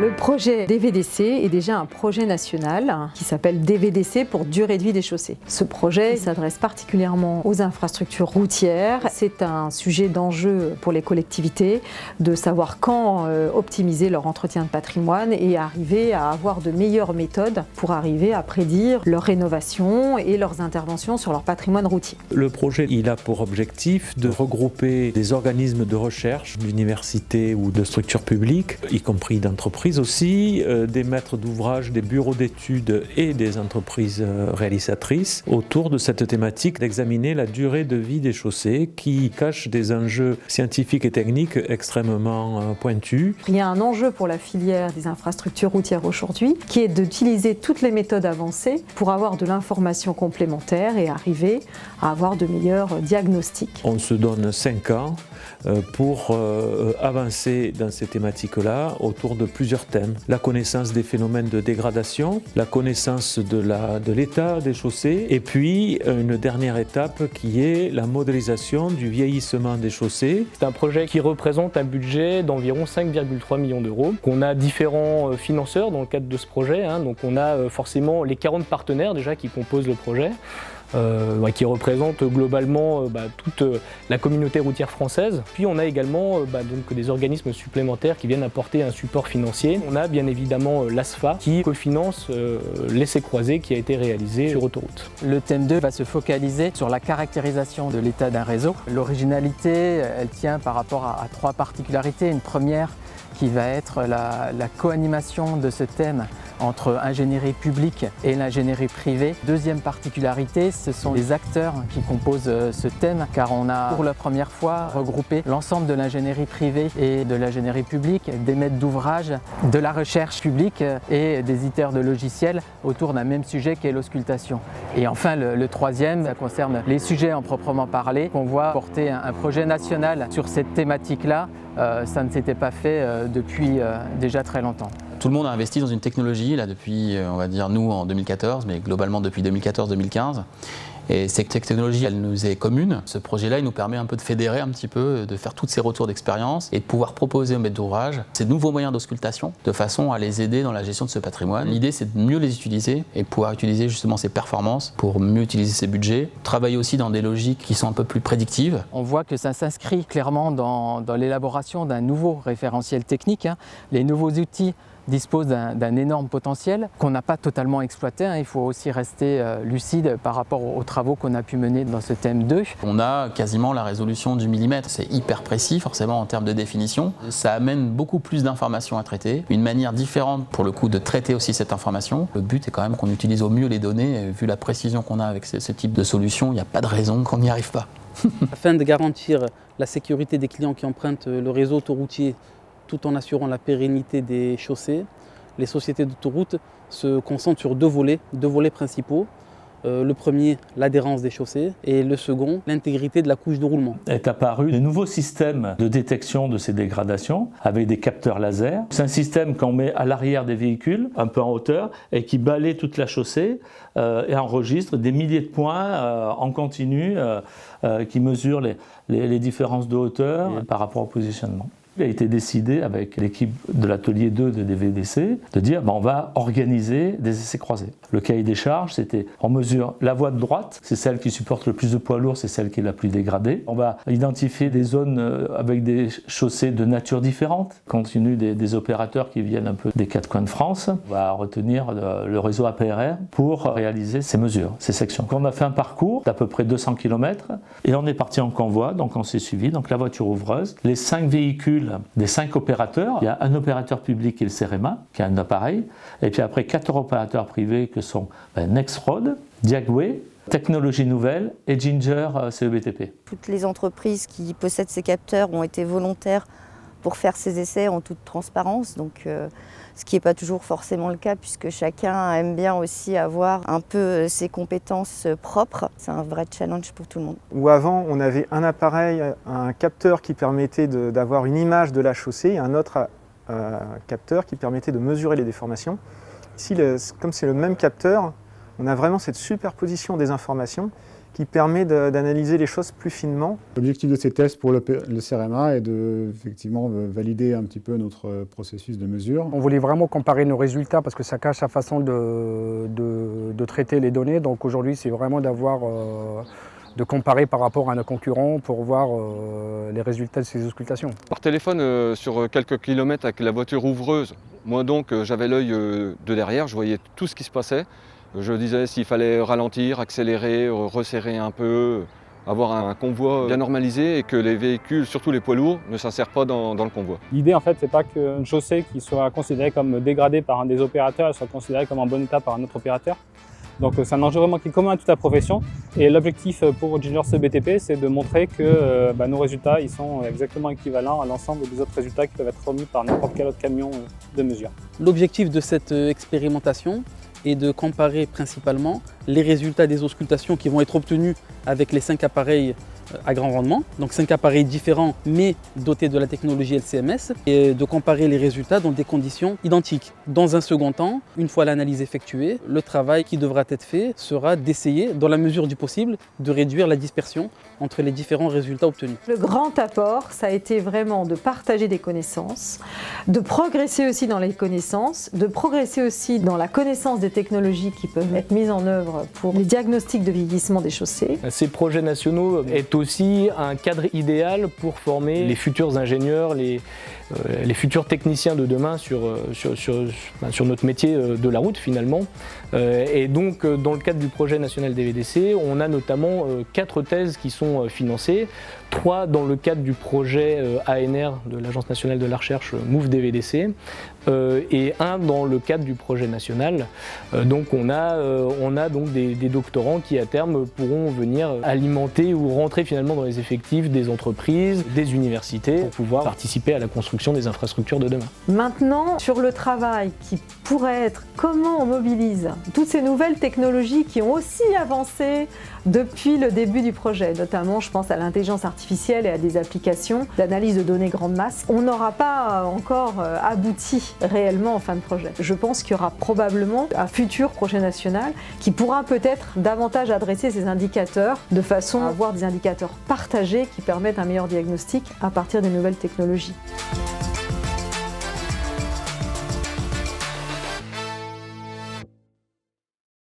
Le projet DVDC est déjà un projet national qui s'appelle DVDC pour durée de vie des chaussées. Ce projet s'adresse particulièrement aux infrastructures routières. C'est un sujet d'enjeu pour les collectivités de savoir quand optimiser leur entretien de patrimoine et arriver à avoir de meilleures méthodes pour arriver à prédire leur rénovation et leurs interventions sur leur patrimoine routier. Le projet il a pour objectif de regrouper des organismes de recherche, d'universités ou de structures publiques, y compris d'entreprises aussi, des maîtres d'ouvrage, des bureaux d'études et des entreprises réalisatrices autour de cette thématique d'examiner la durée de vie des chaussées qui cache des enjeux scientifiques et techniques extrêmement pointus. Il y a un enjeu pour la filière des infrastructures routières aujourd'hui qui est d'utiliser toutes les méthodes avancées pour avoir de l'information complémentaire et arriver à avoir de meilleurs diagnostics. On se donne 5 ans pour avancer dans ces thématiques-là autour de plusieurs thèmes. La connaissance des phénomènes de dégradation, la connaissance de l'état des chaussées et puis une dernière étape qui est la modélisation du vieillissement des chaussées. C'est un projet qui représente un budget d'environ 5,3 millions d'euros. On a différents financeurs dans le cadre de ce projet. Donc on a forcément les 40 partenaires déjà qui composent le projet. Qui représente globalement toute la communauté routière française. Puis on a également donc des organismes supplémentaires qui viennent apporter un support financier. On a bien évidemment l'ASFA qui cofinance l'essai-croisé qui a été réalisé sur autoroute. Le thème 2 va se focaliser sur la caractérisation de l'état d'un réseau. L'originalité, elle tient par rapport à 3 particularités. Une première qui va être la co-animation de ce thème entre ingénierie publique et l'ingénierie privée. Deuxième particularité, ce sont les acteurs qui composent ce thème, car on a pour la première fois regroupé l'ensemble de l'ingénierie privée et de l'ingénierie publique, des maîtres d'ouvrage, de la recherche publique et des éditeurs de logiciels autour d'un même sujet qui est l'auscultation. Et enfin, le troisième, ça concerne les sujets en proprement parler. On voit porter un projet national sur cette thématique-là. Ça ne s'était pas fait depuis déjà très longtemps. Tout le monde a investi dans une technologie là, depuis, on va dire nous en 2014, mais globalement depuis 2014-2015. Et cette technologie, elle nous est commune. Ce projet-là, il nous permet un peu de fédérer un petit peu, de faire tous ces retours d'expérience et de pouvoir proposer aux maîtres d'ouvrage ces nouveaux moyens d'auscultation de façon à les aider dans la gestion de ce patrimoine. L'idée, c'est de mieux les utiliser et de pouvoir utiliser justement ces performances pour mieux utiliser ces budgets. Travailler aussi dans des logiques qui sont un peu plus prédictives. On voit que ça s'inscrit clairement dans l'élaboration d'un nouveau référentiel technique. Les nouveaux outils disposent d'un énorme potentiel qu'on n'a pas totalement exploité. Il faut aussi rester lucide par rapport aux travaux qu'on a pu mener dans ce thème 2. On a quasiment la résolution du millimètre. C'est hyper précis forcément en termes de définition. Ça amène beaucoup plus d'informations à traiter, une manière différente pour le coup de traiter aussi cette information. Le but est quand même qu'on utilise au mieux les données. Vu la précision qu'on a avec ce type de solution, il n'y a pas de raison qu'on n'y arrive pas. Afin de garantir la sécurité des clients qui empruntent le réseau autoroutier tout en assurant la pérennité des chaussées, les sociétés d'autoroutes se concentrent sur deux volets principaux. Le premier, l'adhérence des chaussées, et le second, l'intégrité de la couche de roulement. Est apparu de nouveaux systèmes de détection de ces dégradations avec des capteurs laser. C'est un système qu'on met à l'arrière des véhicules, un peu en hauteur, et qui balaye toute la chaussée et enregistre des milliers de points en continu qui mesurent les différences de hauteur par rapport au positionnement. Il a été décidé avec l'équipe de l'atelier 2 de DVDC de dire on va organiser des essais croisés. Le cahier des charges, c'était on mesure la voie de droite, c'est celle qui supporte le plus de poids lourds, c'est celle qui est la plus dégradée. On va identifier des zones avec des chaussées de nature différente, compte tenu des opérateurs qui viennent un peu des 4 coins de France. On va retenir le réseau APRR pour réaliser ces mesures, ces sections. On a fait un parcours d'à peu près 200 km et on est parti en convoi, donc on s'est suivi, donc la voiture ouvreuse, les 5 véhicules des 5 opérateurs. Il y a un opérateur public qui est le CEREMA, qui a un appareil, et puis après 4 opérateurs privés que sont Nextroad, Diagway, Technologie Nouvelle et Ginger CEBTP. Toutes les entreprises qui possèdent ces capteurs ont été volontaires pour faire ces essais en toute transparence, donc ce qui n'est pas toujours forcément le cas puisque chacun aime bien aussi avoir un peu ses compétences propres. C'est un vrai challenge pour tout le monde. Où avant on avait un appareil, un capteur qui permettait d'avoir une image de la chaussée et un autre capteur qui permettait de mesurer les déformations. Ici, comme c'est le même capteur, on a vraiment cette superposition des informations qui permet d'analyser les choses plus finement. L'objectif de ces tests pour le CEREMA est de effectivement valider un petit peu notre processus de mesure. On voulait vraiment comparer nos résultats parce que ça cache la façon de traiter les données. Donc aujourd'hui, c'est vraiment de comparer par rapport à nos concurrents pour voir les résultats de ces auscultations. Par téléphone, sur quelques kilomètres avec la voiture ouvreuse, moi donc j'avais l'œil de derrière, je voyais tout ce qui se passait. Je disais s'il fallait ralentir, accélérer, resserrer un peu, avoir un convoi bien normalisé et que les véhicules, surtout les poids lourds, ne s'insèrent pas dans le convoi. L'idée en fait, c'est pas qu'une chaussée qui soit considérée comme dégradée par un des opérateurs, elle soit considérée comme en bon état par un autre opérateur. Donc c'est un enjeu vraiment qui est commun à toute la profession. Et l'objectif pour Junior BTP, c'est de montrer que nos résultats ils sont exactement équivalents à l'ensemble des autres résultats qui peuvent être remis par n'importe quel autre camion de mesure. L'objectif de cette expérimentation est de comparer principalement les résultats des auscultations qui vont être obtenus avec les 5 appareils à grand rendement, donc 5 appareils différents mais dotés de la technologie LCMS, et de comparer les résultats dans des conditions identiques. Dans un second temps, une fois l'analyse effectuée, le travail qui devra être fait sera d'essayer, dans la mesure du possible, de réduire la dispersion entre les différents résultats obtenus. Le grand apport, ça a été vraiment de partager des connaissances, de progresser aussi dans les connaissances, de progresser aussi dans la connaissance des technologies qui peuvent être mises en œuvre pour les diagnostics de vieillissement des chaussées. Ces projets nationaux est aussi un cadre idéal pour former les futurs ingénieurs, les futurs techniciens de demain sur notre métier de la route finalement. Et donc dans le cadre du projet national DVDC, on a notamment 4 thèses qui sont financées, 3 dans le cadre du projet ANR de l'Agence nationale de la recherche MOVE DVDC et 1 dans le cadre du projet national. Donc on a donc des doctorants qui à terme pourront venir alimenter ou rentrer finalement dans les effectifs des entreprises, des universités pour pouvoir participer à la construction des infrastructures de demain. Maintenant, sur le travail qui pourrait être comment on mobilise toutes ces nouvelles technologies qui ont aussi avancé depuis le début du projet, notamment je pense à l'intelligence artificielle et à des applications d'analyse de données grande masse. On n'aura pas encore abouti réellement en fin de projet. Je pense qu'il y aura probablement un futur projet national qui pourra peut-être davantage adresser ces indicateurs de façon à avoir des indicateurs partagés qui permettent un meilleur diagnostic à partir des nouvelles technologies.